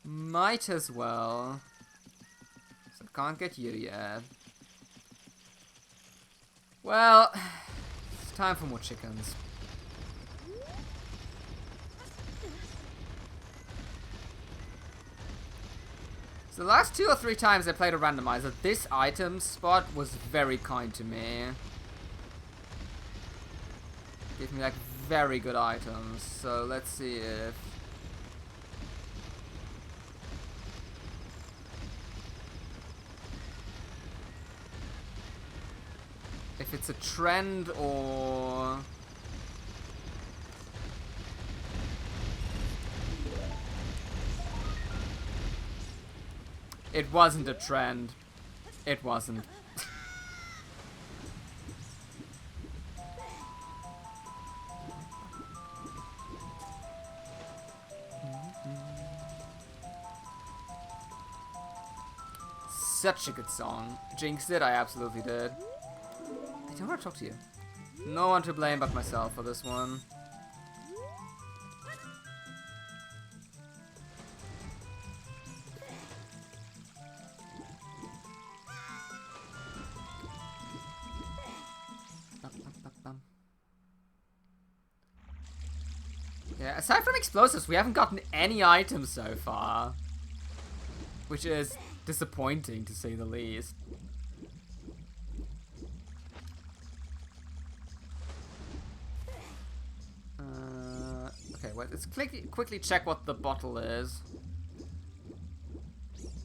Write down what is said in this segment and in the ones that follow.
Might as well. So can't get you yet. Well, it's time for more chickens. So the last 2 or 3 times I played a randomizer, this item spot was very kind to me. Gave me like very good items. So let's see if it's a trend or... It wasn't a trend. It wasn't. Such a good song. Jinxed it, I absolutely did. I don't want to talk to you. No one to blame but myself for this one. Yeah, aside from explosives, we haven't gotten any items so far. Which is disappointing, to say the least. Okay, wait, let's quickly check what the bottle is.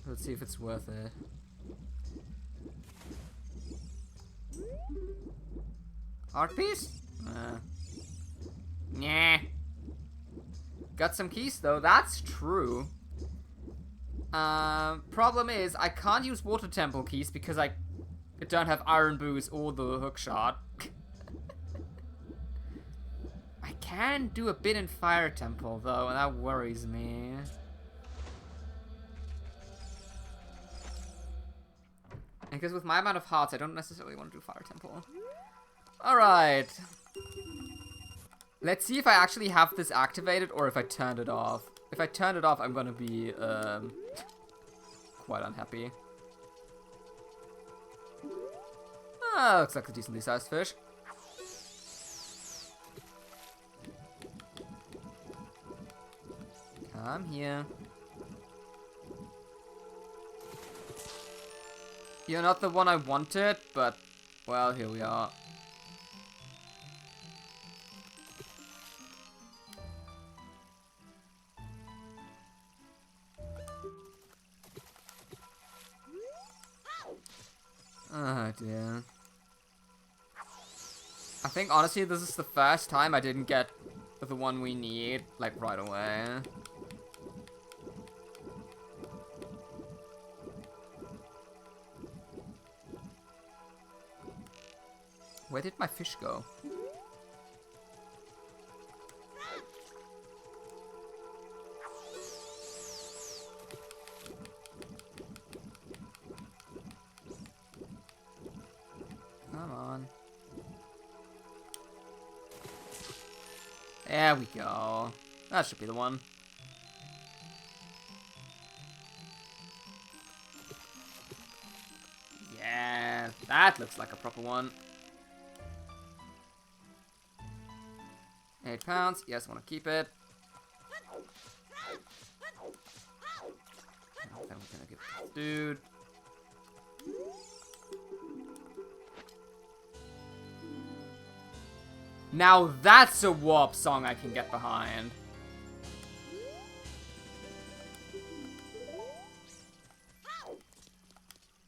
Let's see if it's worth it. Art piece? Nah. Got some keys though, that's true. Problem is, I can't use water temple keys because I don't have iron boots or the hook shot. I can do a bit in fire temple though, and that worries me. Because with my amount of hearts, I don't necessarily want to do fire temple. Alright. Let's see if I actually have this activated or if I turned it off. If I turn it off, I'm gonna be, quite unhappy. Ah, looks like a decently sized fish. Come here. You're not the one I wanted, but, well, here we are. Oh dear. I think honestly this is the first time I didn't get the one we need, like, right away. Where did my fish go? Come on. There we go. That should be the one. Yeah, that looks like a proper one. 8 pounds. Yes, I want to keep it. And then we're gonna give this dude. Now that's a warp song I can get behind.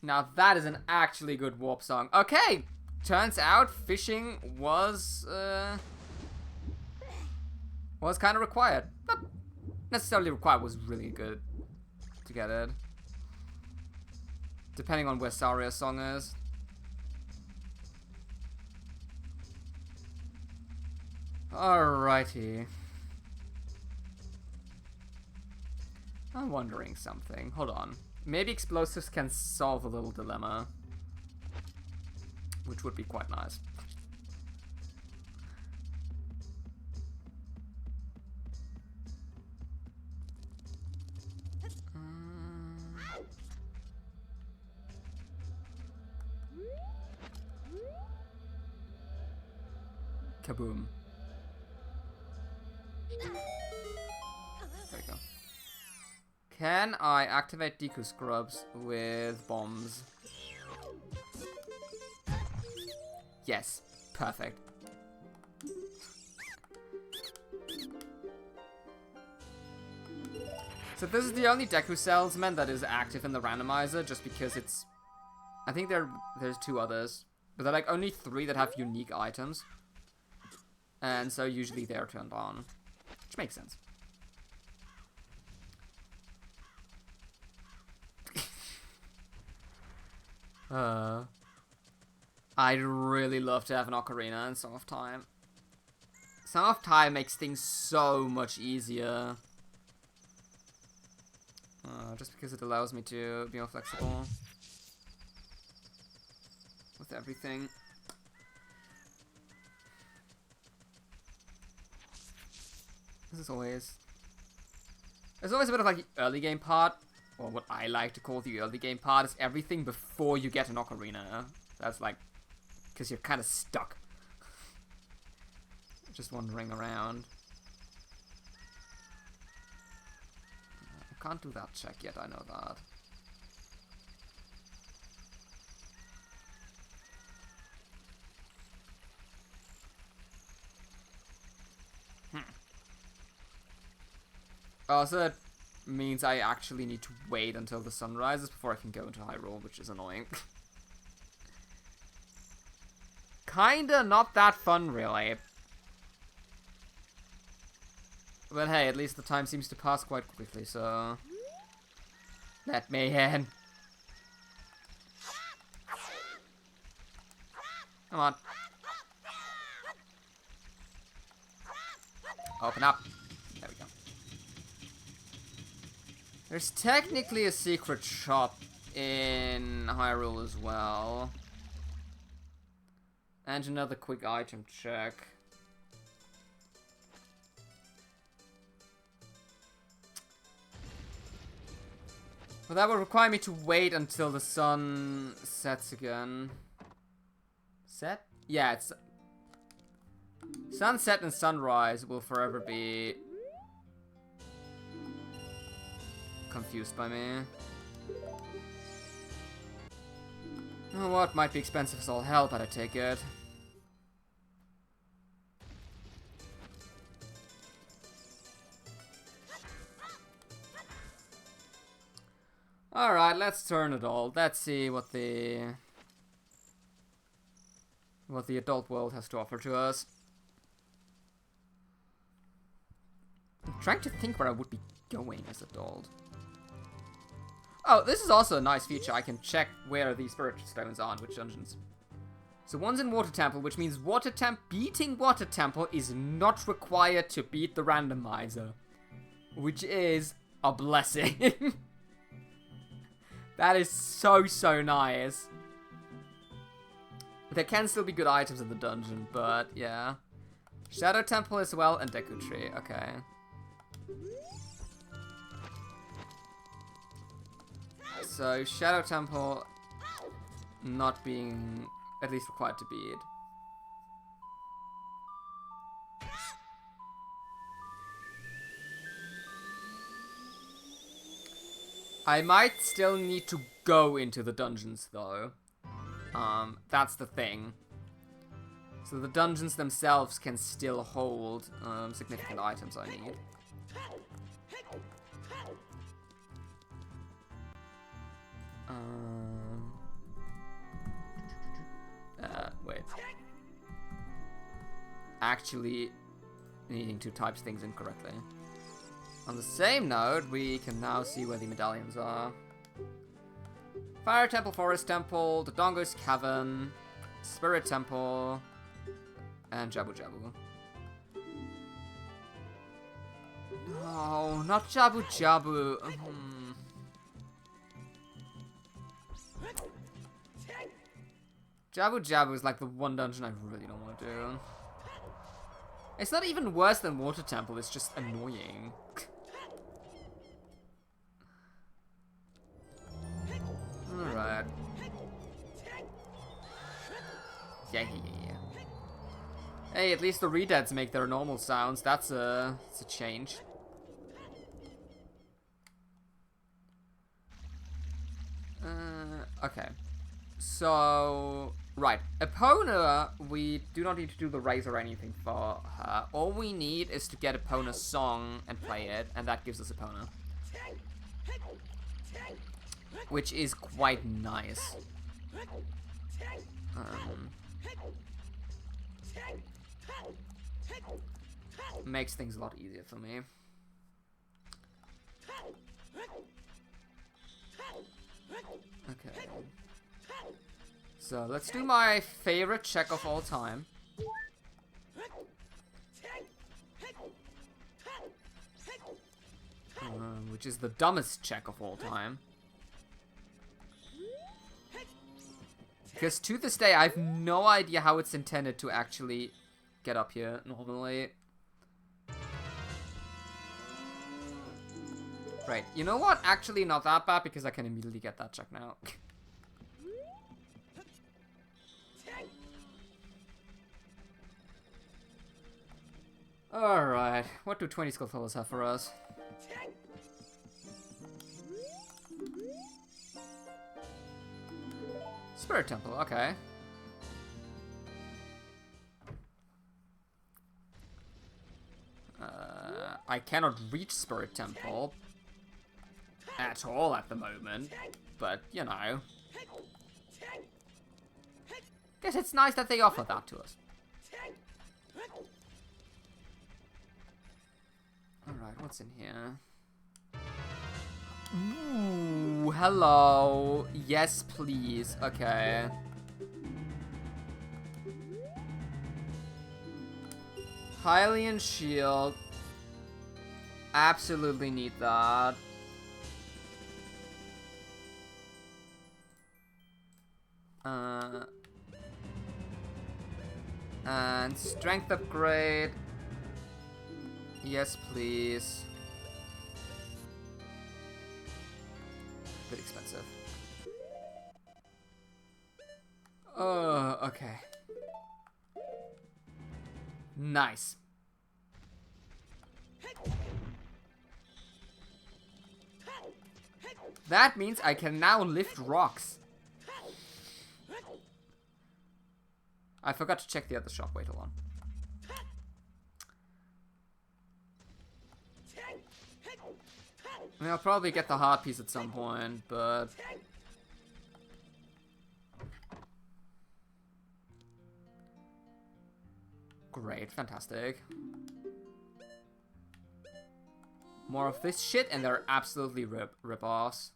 Now that is an actually good warp song. Okay, turns out fishing was kind of required. Not necessarily required, was really good to get it. Depending on where Saria's song is. Alrighty. I'm wondering something. Hold on. Maybe explosives can solve a little dilemma. Which would be quite nice. Kaboom. There we go. Can I activate Deku Scrubs with bombs? Yes. Perfect. So this is the only Deku Salesman that is active in the randomizer, just because it's... I think there's 2 others. But there are like only 3 that have unique items. And so usually they're turned on. Which makes sense. I'd really love to have an Ocarina in Song of Time. Song of Time makes things so much easier. Just because it allows me to be more flexible with everything. There's always a bit of like the early game part, or what I like to call the early game part, is everything before you get an Ocarina. That's like, because you're kind of stuck. Just wandering around. I can't do that check yet, I know that. Also, that means I actually need to wait until the sun rises before I can go into Hyrule, which is annoying. Kinda not that fun, really. But hey, at least the time seems to pass quite quickly, so... Let me in. Come on. Open up. There we go. There's technically a secret shop in Hyrule as well. And another quick item check. Well, that would require me to wait until the sun sets again. Set? Yeah, it's... Sunset and sunrise will forever be... confused by me. Oh, what might be expensive as all hell, but I take it. Alright, let's turn it all. Let's see what the adult world has to offer to us. I'm trying to think where I would be going as adult. Oh, this is also a nice feature. I can check where these spiritual stones are in which dungeons. So one's in Water Temple, which means beating Water Temple is not required to beat the randomizer. Which is a blessing. That is so, so nice. There can still be good items in the dungeon, but yeah. Shadow Temple as well, and Deku Tree. Okay. So, Shadow Temple not being at least required to beat. I might still need to go into the dungeons, though. That's the thing. So the dungeons themselves can still hold significant items I need. Wait. Actually, needing to type things incorrectly. On the same note, we can now see where the medallions are. Fire Temple, Forest Temple, the Dongo's Cavern, Spirit Temple, and Jabu Jabu. No, not Jabu Jabu. Jabu Jabu is like the one dungeon I really don't want to do. It's not even worse than Water Temple, it's just annoying. Alright. Yeah. Hey, at least the redeads make their normal sounds. That's it's a change. Okay. So, right. Epona, we do not need to do the raise or anything for her. All we need is to get Epona's song and play it, and that gives us Epona. Which is quite nice. Makes things a lot easier for me. Okay. So, let's do my favorite check of all time. Which is the dumbest check of all time. Because to this day, I have no idea how it's intended to actually get up here normally. Right, you know what? Actually, not that bad because I can immediately get that check now. Alright, what do 20 skultullas have for us? Spirit Temple, okay. I cannot reach Spirit Temple at all at the moment, but, you know. Guess it's nice that they offer that to us. Alright, what's in here? Ooh, hello. Yes, please. Okay. Hylian shield. Absolutely need that. And strength upgrade. Yes, please. Bit expensive. Oh, okay. Nice. That means I can now lift rocks. I forgot to check the other shop. Wait, hold on. I mean, I'll probably get the heart piece at some point, but... Great, fantastic. More of this shit, and they're absolutely rip-offs.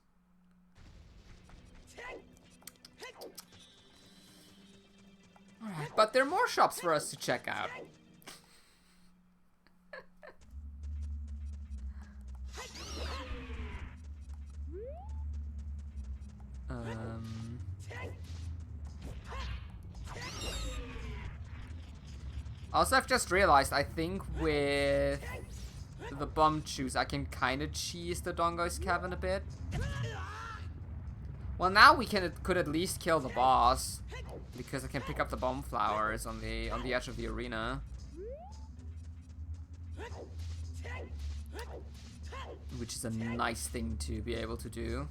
Alright, but there are more shops for us to check out. Also, I've just realized, I think with the bomb juice, I can kind of cheese the Dongo's Cavern a bit. Well, now we could at least kill the boss, because I can pick up the bomb flowers on the edge of the arena. Which is a nice thing to be able to do.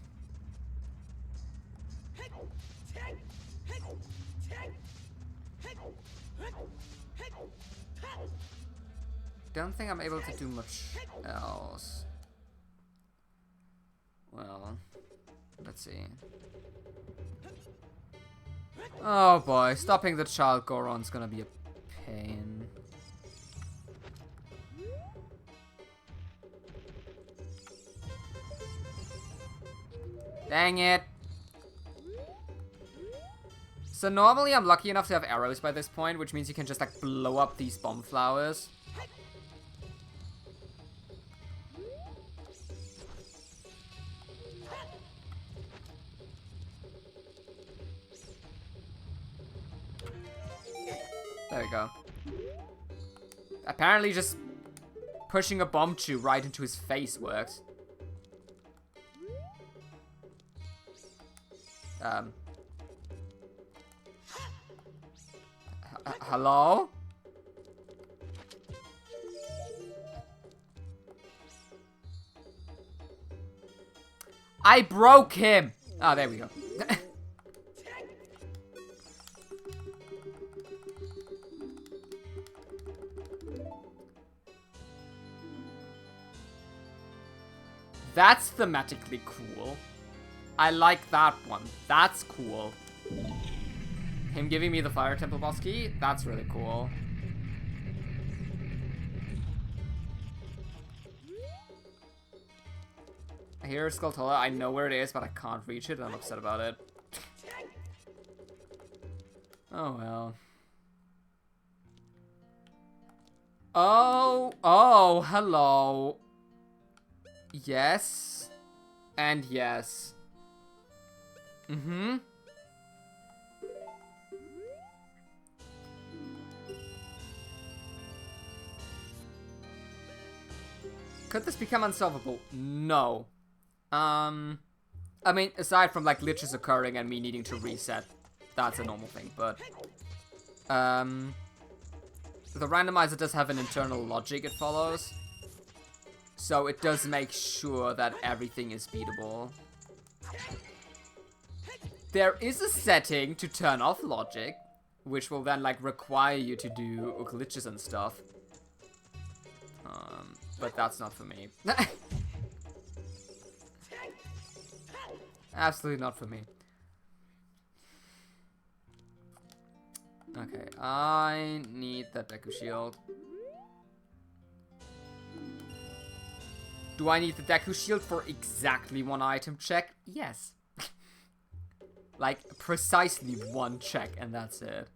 Don't think I'm able to do much else. Well, let's see. Oh boy, stopping the child Goron's gonna be a pain. Dang it. So normally I'm lucky enough to have arrows by this point, which means you can just like blow up these bomb flowers. There we go. Apparently just pushing a bomb chew right into his face works. Hello? I broke him! Ah, there we go. That's thematically cool. I like that one. That's cool. Him giving me the Fire Temple boss key? That's really cool. Here's Skultulla. I know where it is, but I can't reach it, and I'm upset about it. Oh well. Oh, hello. Yes. And yes. Mm-hmm. Could this become unsolvable? No. I mean, aside from, like, glitches occurring and me needing to reset, that's a normal thing, but... the randomizer does have an internal logic it follows. So it does make sure that everything is beatable. There is a setting to turn off logic, which will then, like, require you to do glitches and stuff. But that's not for me. Absolutely not for me. Okay, I need that Deku Shield. Do I need the Deku Shield for exactly one item check? Yes. Like, precisely one check, and that's it.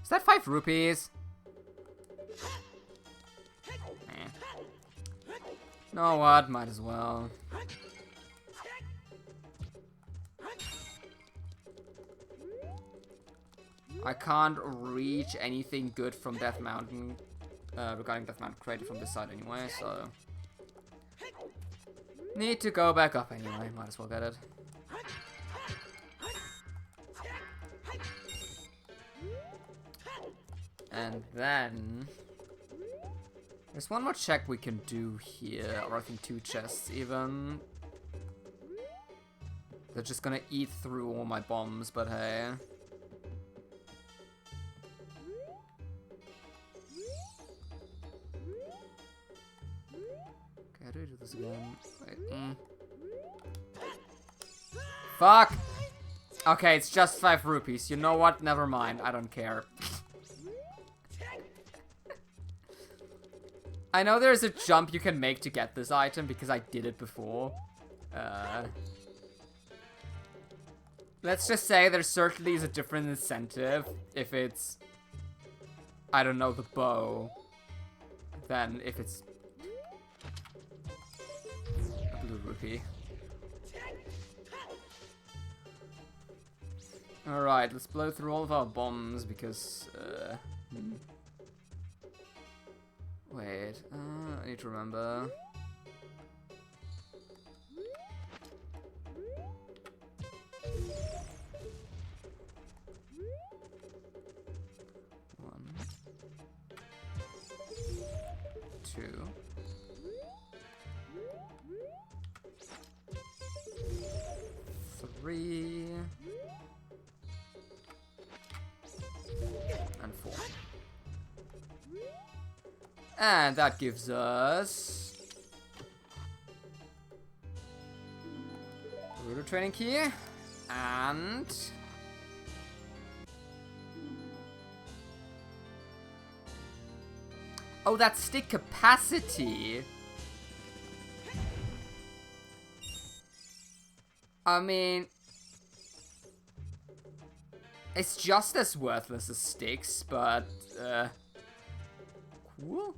Is that 5 rupees? Know what? Might as well. I can't reach anything good from Death Mountain, regarding Death Mountain created from this side anyway, so... Need to go back up anyway, might as well get it. And then... There's one more check we can do here, or I think 2 chests even. They're just gonna eat through all my bombs, but hey. Okay, how do I do this again? Wait, Fuck! Okay, it's just 5 rupees. You know what? Never mind. I don't care. I know there's a jump you can make to get this item because I did it before. Let's just say there certainly is a different incentive if it's, I don't know, the bow, than if it's a blue rupee. Alright, let's blow through all of our bombs because, Wait, I need to remember. One, 2, 3, and 4. And that gives us Ruler Training Key and oh, that's stick capacity. I mean, it's just as worthless as sticks, but cool.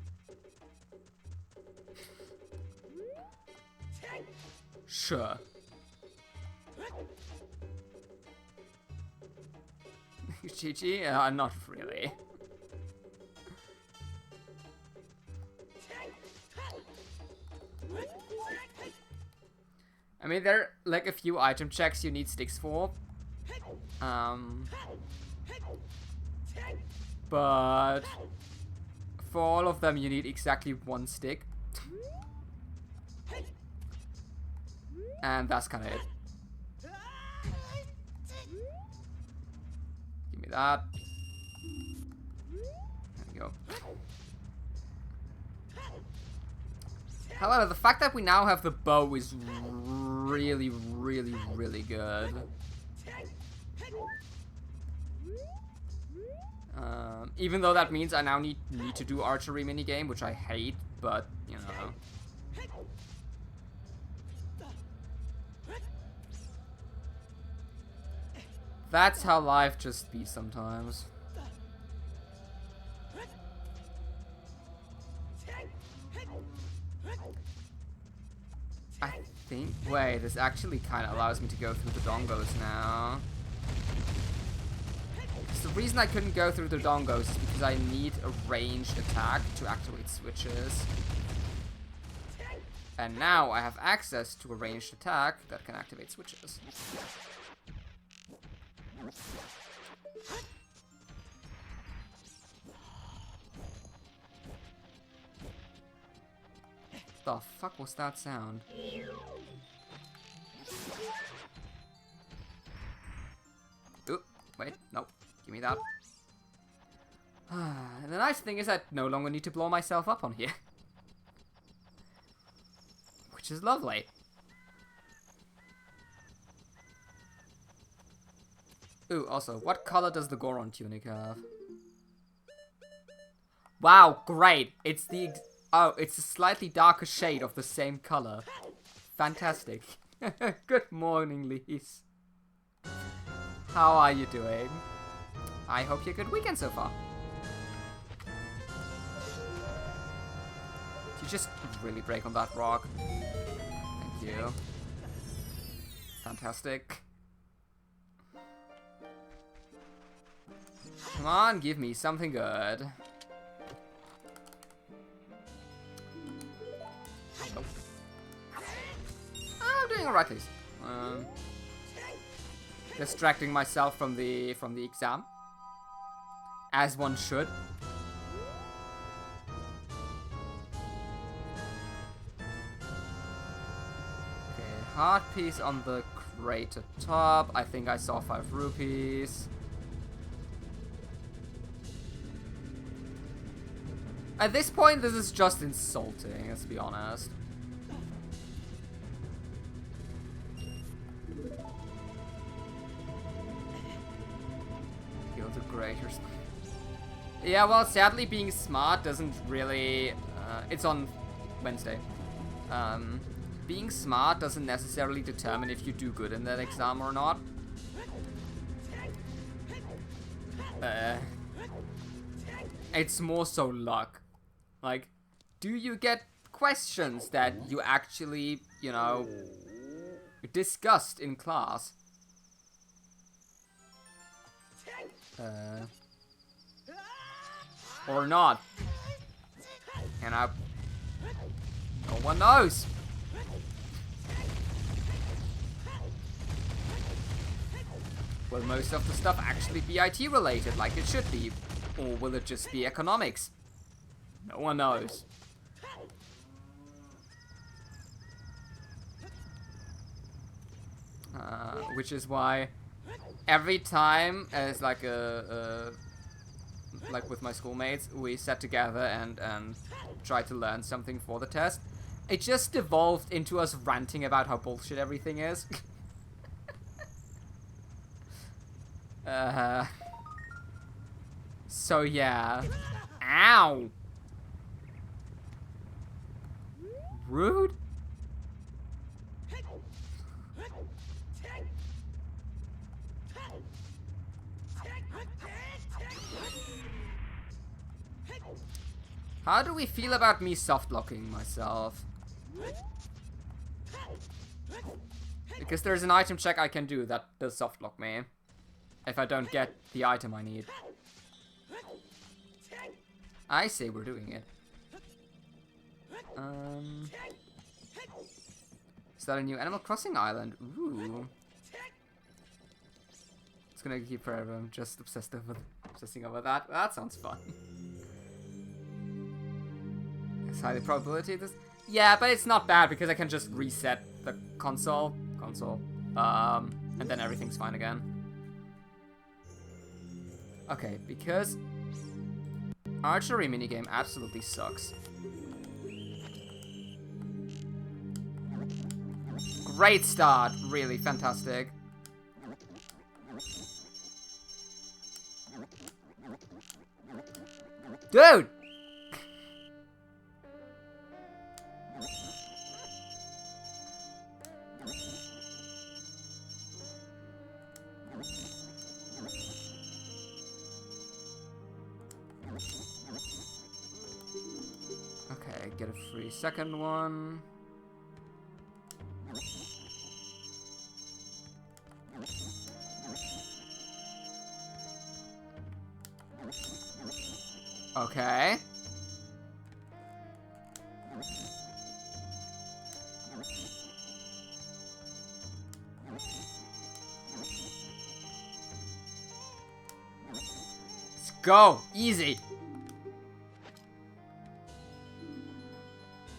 Sure. GG? Not really. I mean, there are like a few item checks you need sticks for. But for all of them, you need exactly 1 stick. And that's kind of it. Give me that. There we go. However, the fact that we now have the bow is really, really, really good. Even though that means I now need to do archery minigame, which I hate, but, you know. That's how life just be sometimes. I think... Wait, this actually kind of allows me to go through the dongos now. The reason I couldn't go through the dongos is because I need a ranged attack to activate switches. And now I have access to a ranged attack that can activate switches. The fuck was that sound? Oop, wait, nope. Give me that. And the nice thing is I no longer need to blow myself up on here. Which is lovely. Ooh, also, what color does the Goron tunic have? Wow, great! It's the... Oh, it's a slightly darker shade of the same color. Fantastic. Good morning, Lise. How are you doing? I hope you had a good weekend so far. You just really break on that rock. Thank you. Fantastic. Come on, give me something good. Nope. I'm doing alright, please. Distracting myself from the exam. As one should. Okay, heart piece on the crater top. I think I saw 5 rupees. At this point, this is just insulting, let's be honest. Kill the graters. Yeah, well, sadly, being smart doesn't really... it's on Wednesday. Being smart doesn't necessarily determine if you do good in that exam or not. It's more so luck. Like, do you get questions that you actually, you know, discussed in class? Or not? And no one knows. Will most of the stuff actually be IT related like it should be? Or will it just be economics? No one knows. Which is why every time, as like like with my schoolmates, we sat together and tried to learn something for the test, it just devolved into us ranting about how bullshit everything is. So yeah. Ow! Rude? How do we feel about me soft-locking myself? Because there's an item check I can do that does soft-lock me. If I don't get the item I need. I say we're doing it. Is that a new Animal Crossing island? Ooh. It's gonna keep forever. I'm just obsessing over that. That sounds fun. It's highly probability this. Yeah, but it's not bad because I can just reset the console, and then everything's fine again. Okay, because archery minigame absolutely sucks. Great start, really fantastic. Dude! Okay, get a free second one. Okay. Let's go! Easy!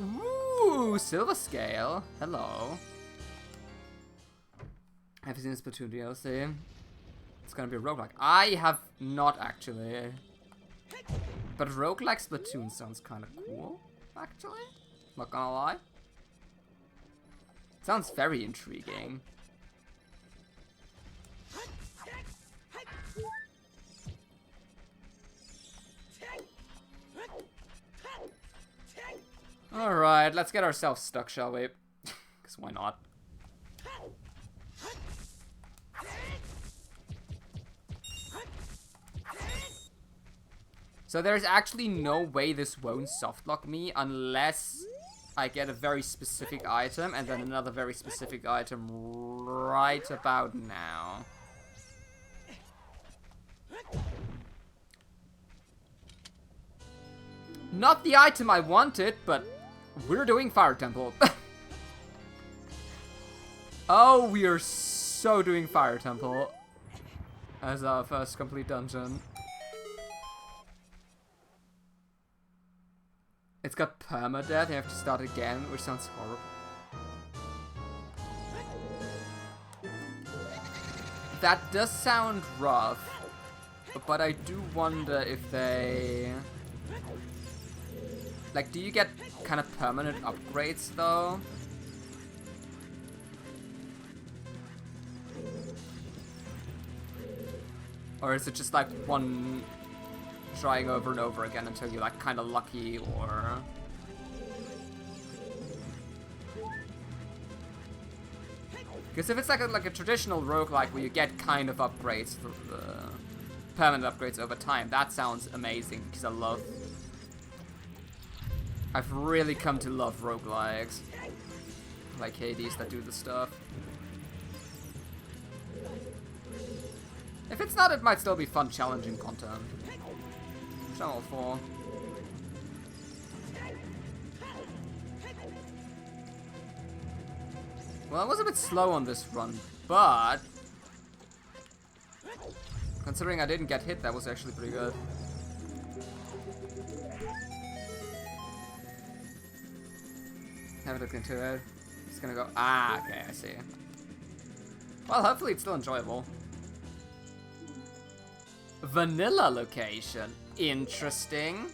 Ooh, silver scale. Hello. Have you seen Splatoon DLC? It's gonna be a roguelike. I have not actually. But roguelike Splatoon sounds kinda cool, actually. Not gonna lie. Sounds very intriguing. Alright, let's get ourselves stuck, shall we? Because why not? So there's actually no way this won't softlock me unless I get a very specific item and then another very specific item right about now. Not the item I wanted, but we're doing Fire Temple. Oh, we are so doing Fire Temple as our first complete dungeon. It's got permadeath, you have to start again, which sounds horrible. That does sound rough, but I do wonder if they... Like, do you get kind of permanent upgrades, though? Or is it just like one trying over and over again until you're like kind of lucky, or... Because if it's like a traditional roguelike where you get kind of upgrades for the permanent upgrades over time, that sounds amazing because I've really come to love roguelikes. Like Hades that do the stuff. If it's not, it might still be fun, challenging content. Which I'm all for. Well, I was a bit slow on this run, but... Considering I didn't get hit, that was actually pretty good. Have a look into it. It's gonna go... Ah, okay, I see. Well, hopefully it's still enjoyable. Vanilla location. Interesting.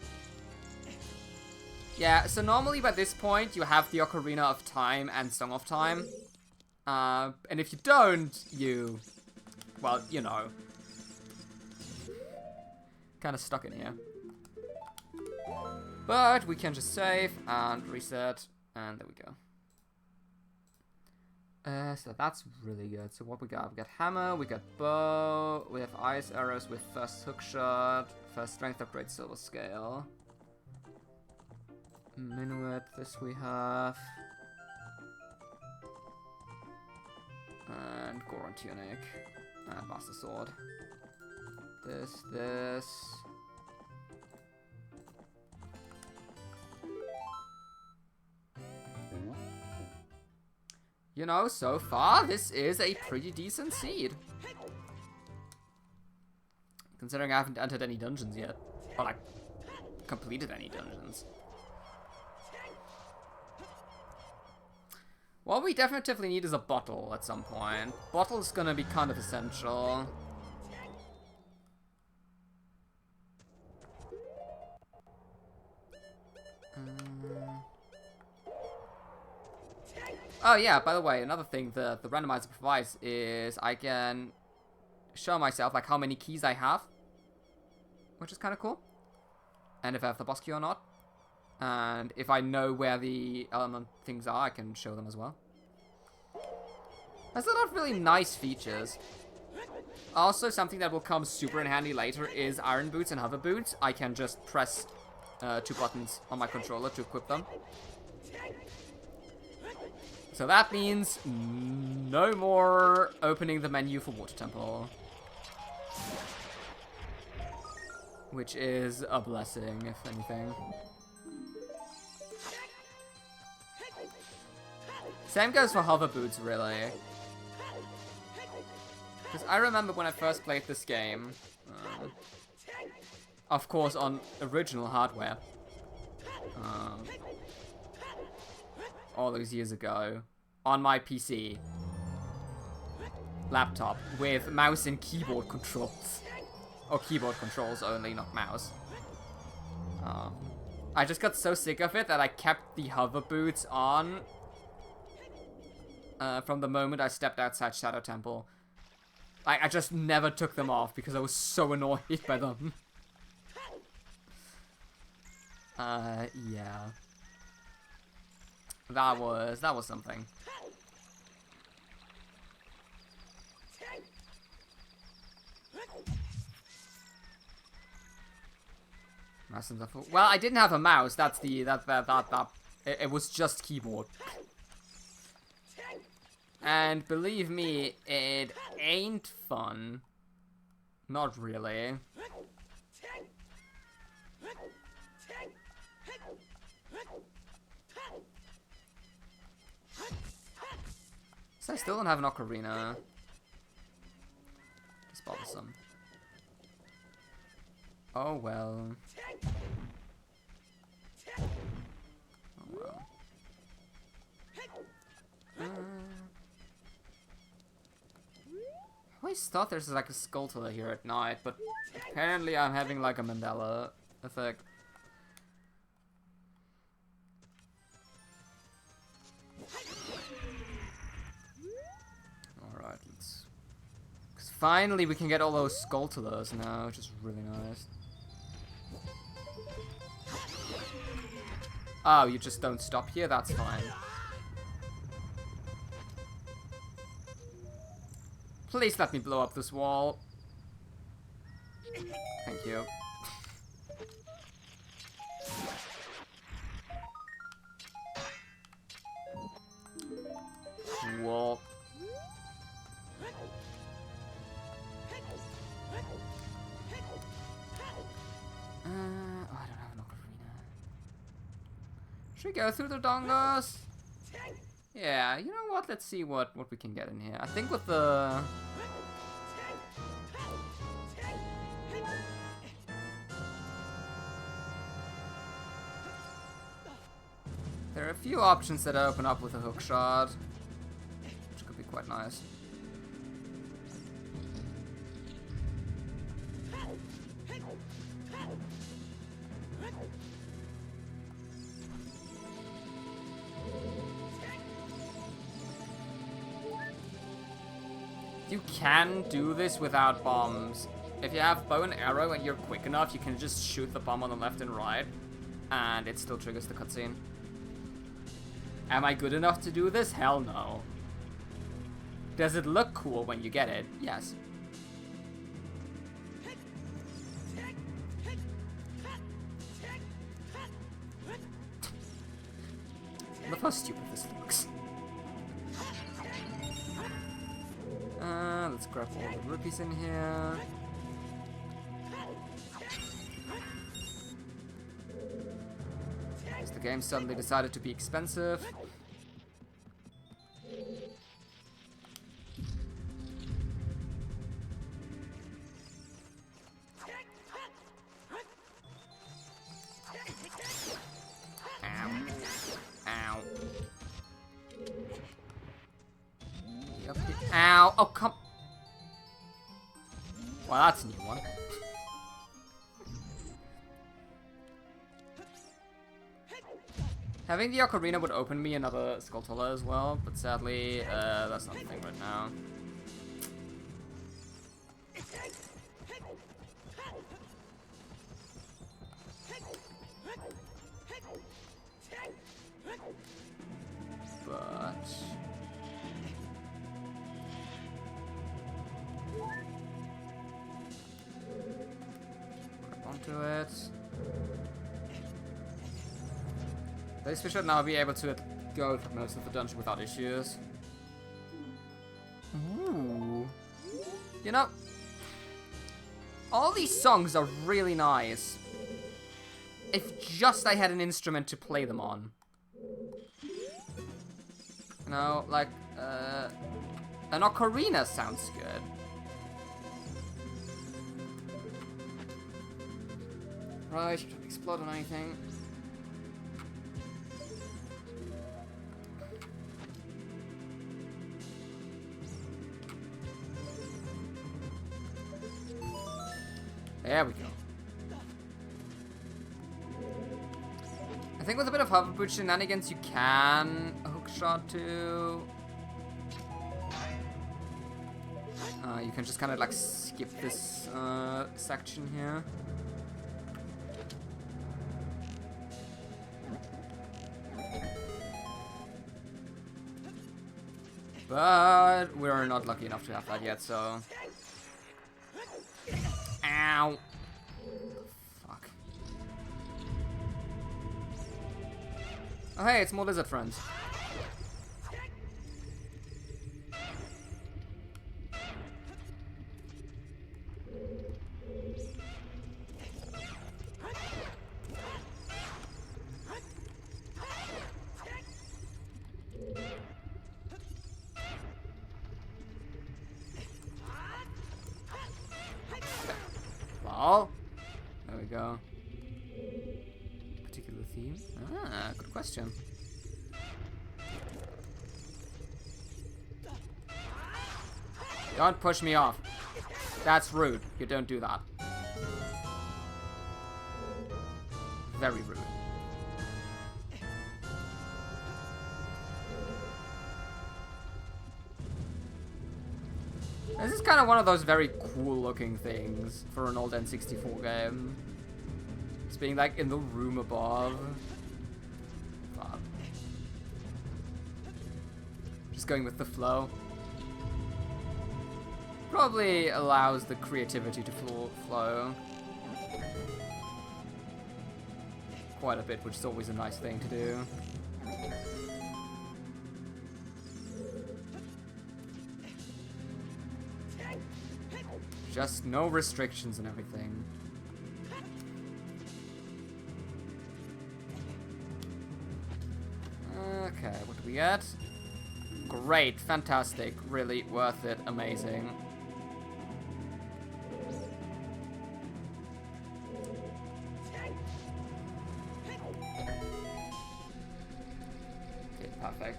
Yeah, so normally by this point you have the Ocarina of Time and Song of Time. And if you don't, you... Well, you know. Kind of stuck in here. But we can just save and reset. And there we go. So that's really good. So what we got? We got hammer, we got bow, we have ice arrows with first hook shot, first strength upgrade, silver scale. Minuet, this we have. And Goron tunic. And master sword. This. You know, so far, this is a pretty decent seed. Considering I haven't entered any dungeons yet. Or, like, completed any dungeons. What we definitively need is a bottle at some point. Bottle's gonna be kind of essential. Oh yeah, by the way, another thing the randomizer provides is I can show myself like how many keys I have, which is kind of cool, and if I have the boss key or not, and if I know where the element things are, I can show them as well. There's a lot of really nice features. Also, something that will come super in handy later is iron boots and hover boots. I can just press 2 buttons on my controller to equip them. So that means no more opening the menu for Water Temple. Which is a blessing, if anything. Same goes for hover boots, really. Because I remember when I first played this game, of course on original hardware, all those years ago, on my PC laptop with mouse and keyboard controls. Or keyboard controls only, not mouse. I just got so sick of it that I kept the hover boots on from the moment I stepped outside Shadow Temple. I just never took them off because I was so annoyed by them. Yeah. That was something. Mouse and well, I didn't have a mouse. That's the it was just keyboard. And believe me, it ain't fun. Not really. So I still don't have an ocarina. It's bothersome. Oh well. Oh well. I always thought there's like a skultulla here at night, but apparently I'm having like a Mandela effect. Alright, let's... Because finally we can get all those skultullas now, which is really nice. Oh, you just don't stop here? That's fine. Please let me blow up this wall. Thank you. Wall. Oh, I don't have an ocarina. Should we go through the dongos? Yeah, you know what? Let's see what we can get in here. I think with the... There are a few options that open up with a hook shot, which could be quite nice. You can do this without bombs. If you have bow and arrow and you're quick enough, you can just shoot the bomb on the left and right, and it still triggers the cutscene. Am I good enough to do this? Hell no. Does it look cool when you get it? Yes. Look how stupid this looks. Let's grab all the rupees in here. Because the game suddenly decided to be expensive. Ow. Ow. Ow. Oh, come... Well, that's a new one. Having the Ocarina would open me another Skultulla as well, but sadly, that's not a thing right now. But... grab onto it. At least we should now be able to go through most of the dungeon without issues. Ooh. You know, all these songs are really nice. If just I had an instrument to play them on. You know, like, an ocarina sounds good. Right, don't explode on anything. There we go. I think with a bit of hoverboard shenanigans you can hookshot too. You can just kind of like skip this section here. But we're not lucky enough to have that yet, so... Ow! Fuck. Oh hey, it's more lizard friends. Well, there we go. Particular theme? Ah, good question. Don't push me off. That's rude. You don't do that. Very rude. This is kind of one of those very cool looking things for an old N64 game. It's being like in the room above. Fuck. Just going with the flow. Probably allows the creativity to flow quite a bit, which is always a nice thing to do. Just no restrictions and everything. Okay, what do we get? Great, fantastic, really worth it, amazing. Okay, perfect.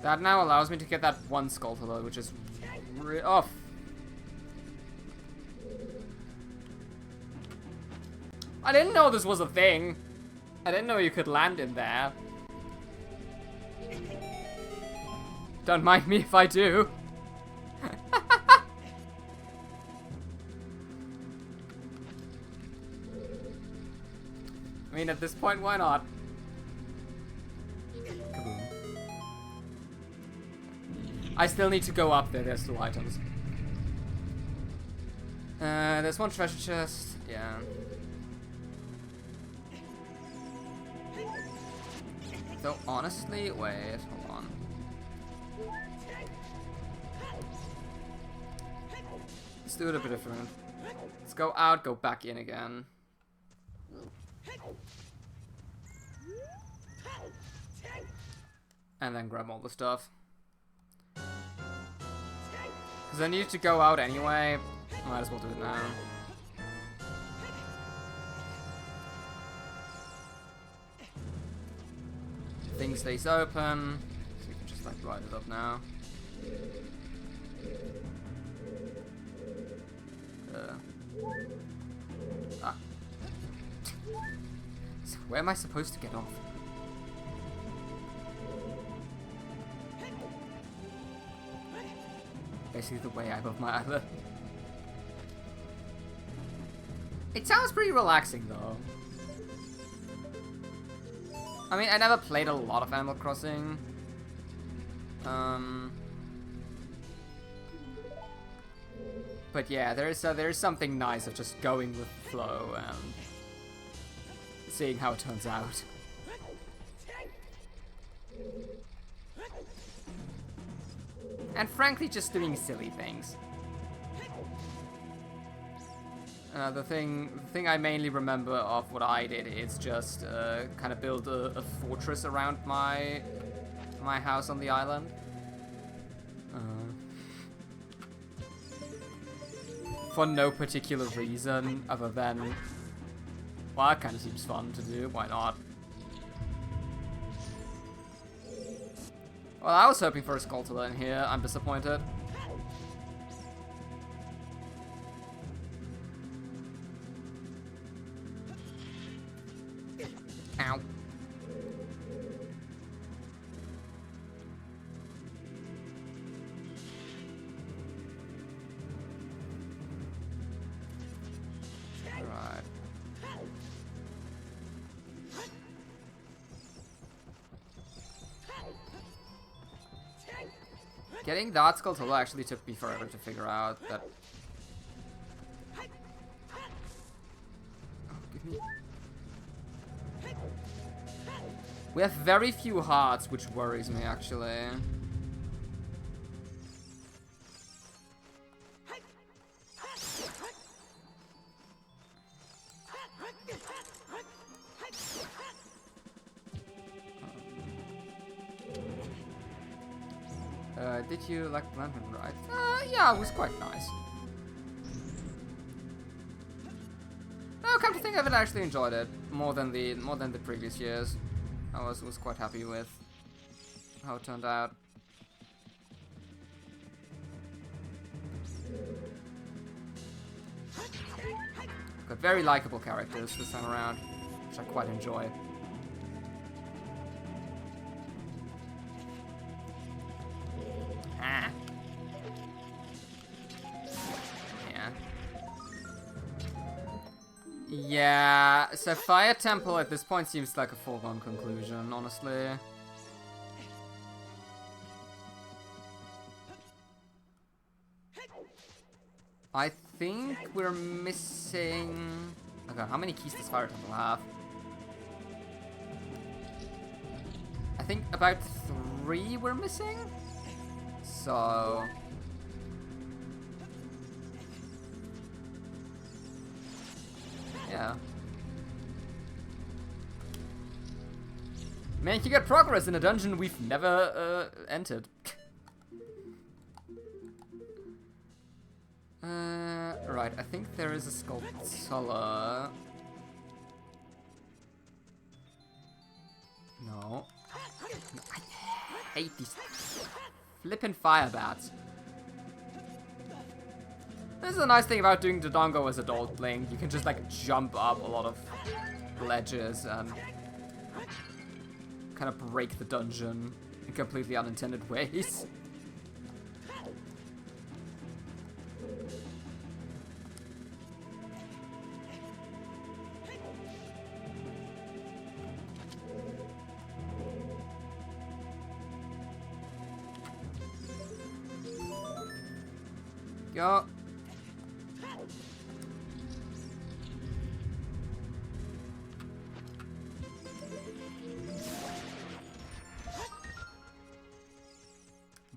That now allows me to get that one skultulla, which is oh. I didn't know this was a thing. I didn't know you could land in there. Don't mind me if I do. I mean, at this point, why not? I still need to go up there. There's still items. There's one treasure chest. Yeah. Though, honestly, wait, hold on. Let's do it a bit different. Let's go out, go back in again. And then grab all the stuff. Because I need to go out anyway. Might as well do it now. thing stays open. So we can just like light it up now. So where am I supposed to get off? Basically the way above my island. It sounds pretty relaxing though. I mean, I never played a lot of Animal Crossing. But yeah, there is something nice of just going with the flow and seeing how it turns out. And frankly, just doing silly things. The thing I mainly remember of what I did is just kind of build a fortress around my house on the island. For no particular reason other than, well, that kind of seems fun to do. Why not? Well, I was hoping for a skultulla in here. I'm disappointed. Ow. Alright. Getting that skultulla actually took me forever to figure out that. Oh, give me. We have very few hearts, which worries me actually. Did you like the lantern ride? Yeah, it was quite nice. Oh, come to think of it, I actually enjoyed it more than the previous years. I was quite happy with how it turned out. Got very likable characters this time around, which I quite enjoy. Yeah, so Fire Temple at this point seems like a foregone conclusion, honestly. I think we're missing... Okay, how many keys does Fire Temple have? I think about 3 we're missing? So... yeah. Man, you get progress in a dungeon we've never entered. Right, I think there is a skultulla. No. I hate these flippin' fire bats. This is a nice thing about doing Dodongo as adult Link. You can just like jump up a lot of ledges and kind of break the dungeon in completely unintended ways. Go.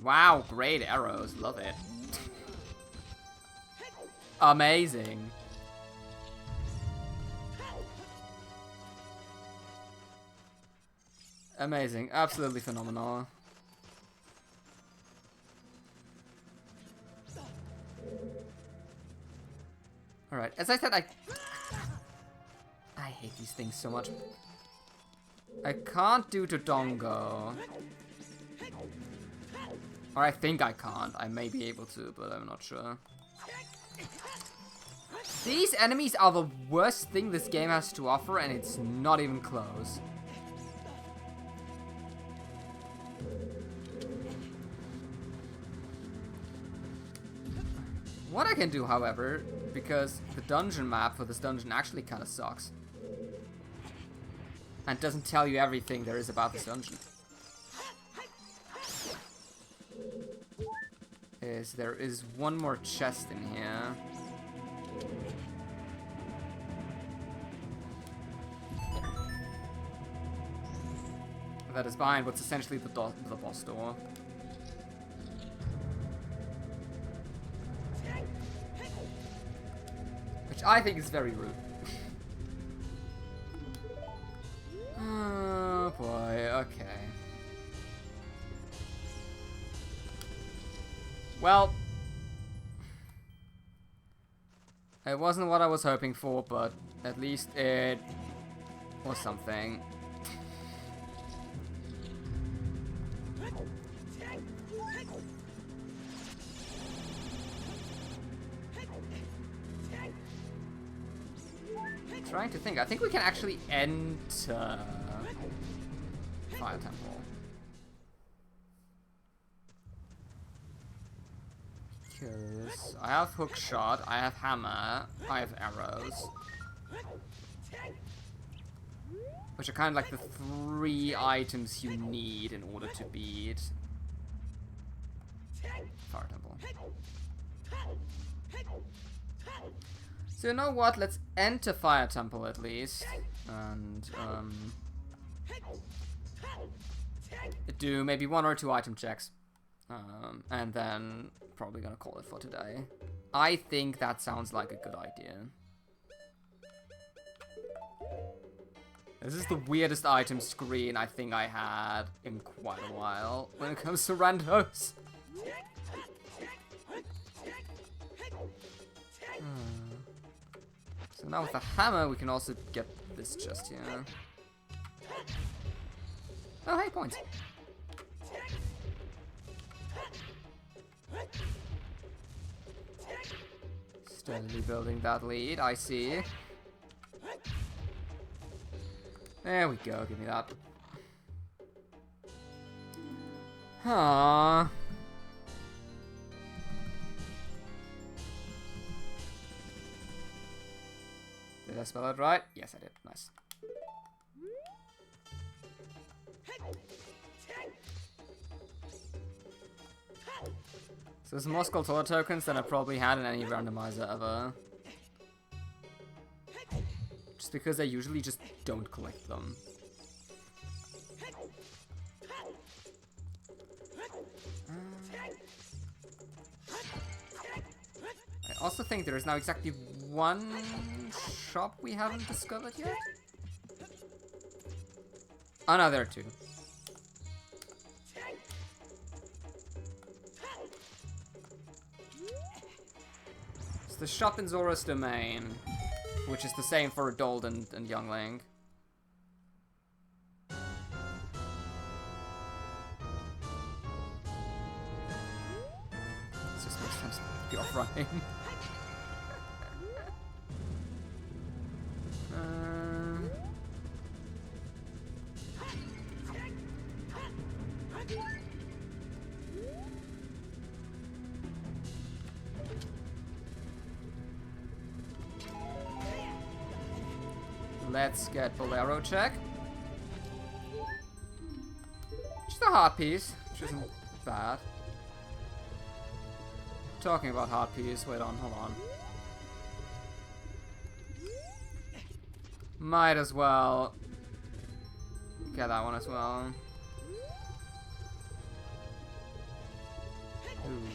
Wow, great arrows. Love it. Amazing. Amazing. Absolutely phenomenal. Alright, as I said, I hate these things so much. I can't do Dodongo. Or I think I can't. I may be able to, but I'm not sure. These enemies are the worst thing this game has to offer, and it's not even close. What I can do, however, because the dungeon map for this dungeon actually kind of sucks. And doesn't tell you everything there is about this dungeon. There is one more chest in here. That is behind what's essentially the boss door. Which I think is very rude. Oh boy, okay. Well, it wasn't what I was hoping for, but at least it was something. Trying to think. I think we can actually enter Fire Temple. Because I have hook shot, I have hammer, I have arrows. Which are kind of like the 3 items you need in order to beat Fire Temple. So you know what? Let's enter Fire Temple at least, and do maybe 1 or 2 item checks, and then probably gonna call it for today. I think that sounds like a good idea. This is the weirdest item screen I think I had in quite a while when it comes to randos. So now with the hammer, we can also get this chest here. Oh, hey, points. Steadily building that lead, I see. There we go, give me that. Aww. Did I spell it right? Yes, I did. Nice. So there's more skultulla tokens than I probably had in any randomizer ever. Just because I usually just don't collect them. I also think there is now exactly 1 shop we haven't discovered yet. Oh no, there are 2. It's the shop in Zora's Domain, which is the same for Adult and Young Link. It just makes sense to be off-running. Let's get Bolero check. Just a heart piece, which isn't bad. Talking about heart piece, wait on, hold on. Might as well get that one as well. Ooh.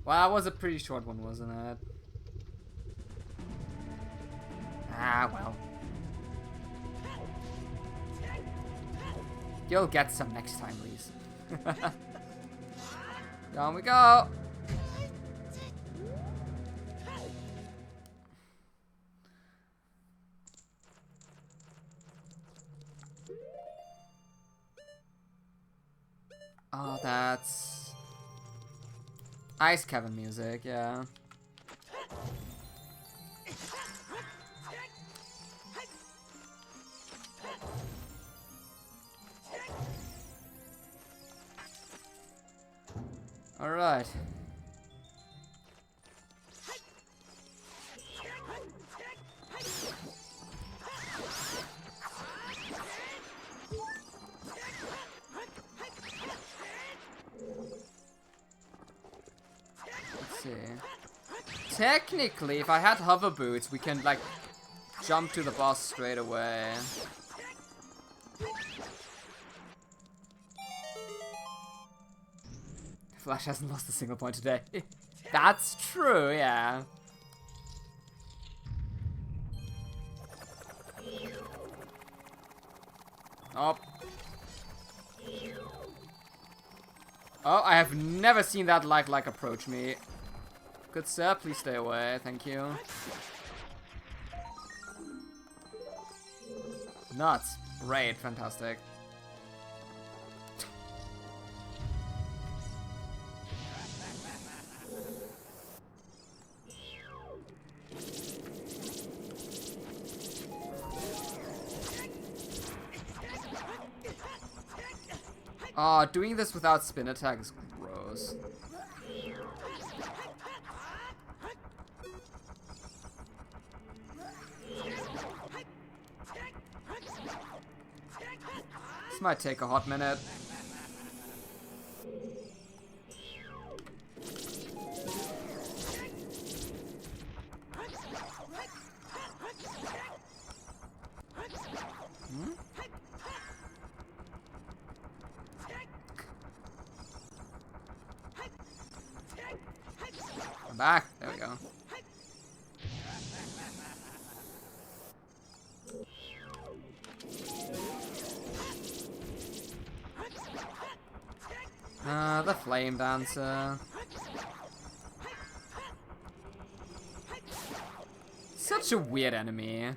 Well, that was a pretty short one, wasn't it? Ah, well. You'll get some next time, Lise. Down we go. Oh, that's... Ice Cavern music, yeah. Alright. Let's see. Technically, if I had hover boots, we can, like, jump to the boss straight away. Flash hasn't lost a single point today. That's true, yeah. Oh. Oh, I have never seen that like approach me. Good sir, please stay away, thank you. Nuts. Great, fantastic. Oh, doing this without spin attack is gross. This might take a hot minute. I'm back. There we go. The Flame Dancer. Such a weird enemy.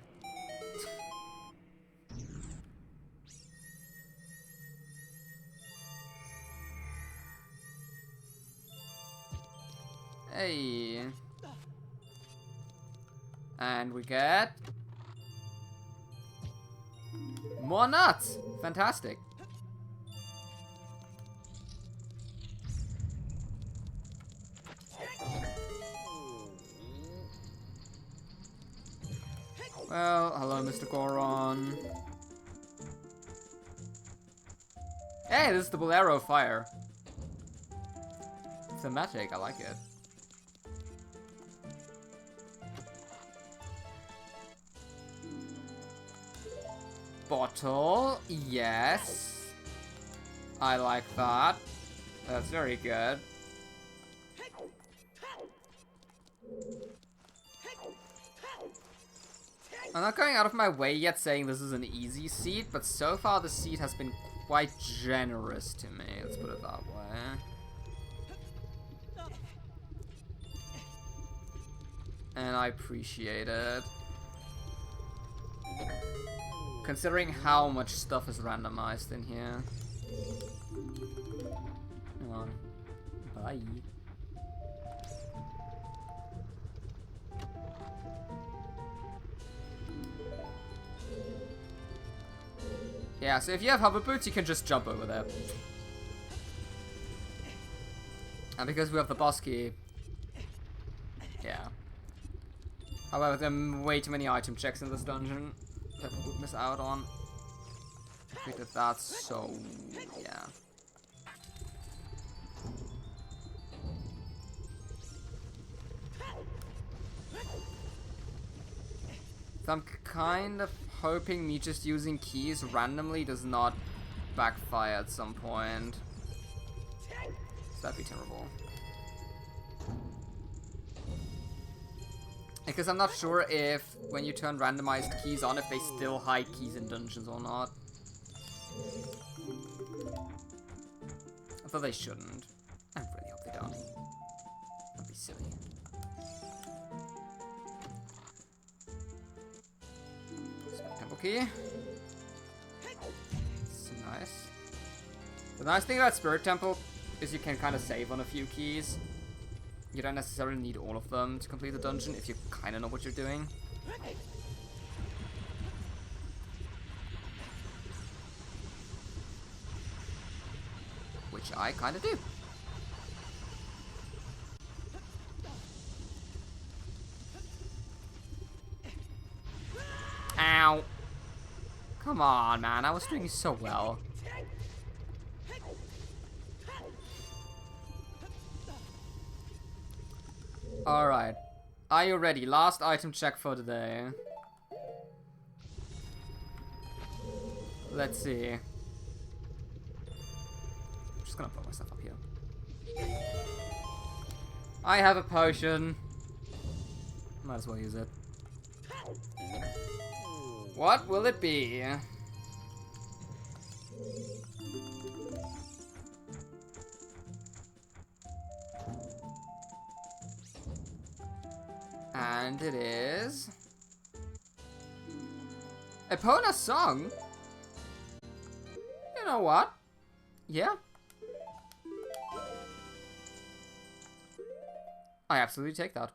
Hey. And we get more nuts. Fantastic. Well, hello, Mr. Goron. Hey, this is the Bolero Fire. Thematic, I like it. Bottle, yes. I like that. That's very good. I'm not going out of my way yet saying this is an easy seed, but so far the seed has been quite generous to me, let's put it that way. And I appreciate it. Considering how much stuff is randomized in here. Come on. Bye. Yeah, so if you have hover boots, you can just jump over there. And because we have the boss key... Yeah. However, there are way too many item checks in this dungeon that we would miss out on. We did that, so... yeah. So I'm kind of hoping me just using keys randomly does not backfire at some point. So that'd be terrible. Because I'm not sure if when you turn randomized keys on, if they still hide keys in dungeons or not. I thought they shouldn't. I really hope they don't. That'd be silly. Temple key. It's nice. The The nice thing about Spirit Temple is you can kind of save on a few keys. You don't necessarily need all of them to complete the dungeon if you kind of know what you're doing. Which I kind of do. Ow. Come on, man. I was doing so well. Alright. Are you ready? Last item check for today. Let's see. I'm just gonna put myself up here. I have a potion. Might as well use it. What will it be? And it is... Epona song? You know what? Yeah. I absolutely take that.